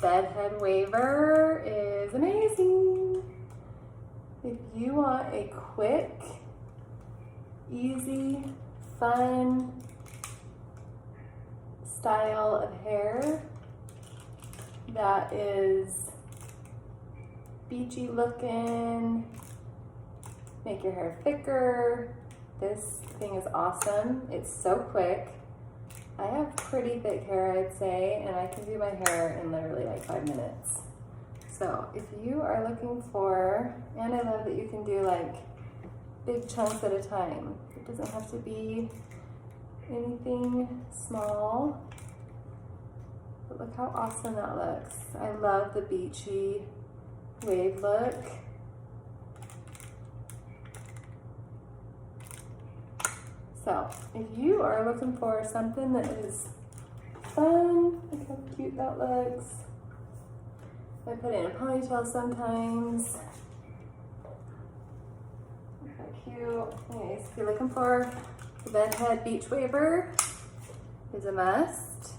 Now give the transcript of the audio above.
bedhead waver is amazing. If you want a quick, easy, fun style of hair that is beachy looking, make your hair thicker, this thing is awesome. It's so quick. I have pretty thick hair, I'd say, and I can do my hair in literally like 5 minutes. So if you are looking for, and I love that you can do like big chunks at a time. It doesn't have to be anything small. But look how awesome that looks. I love the beachy wave look. So if you are looking for something that is fun, look how cute that looks. I put it in a ponytail sometimes. Look how cute. Anyways, if you're looking for the bedhead beach waver, is a must.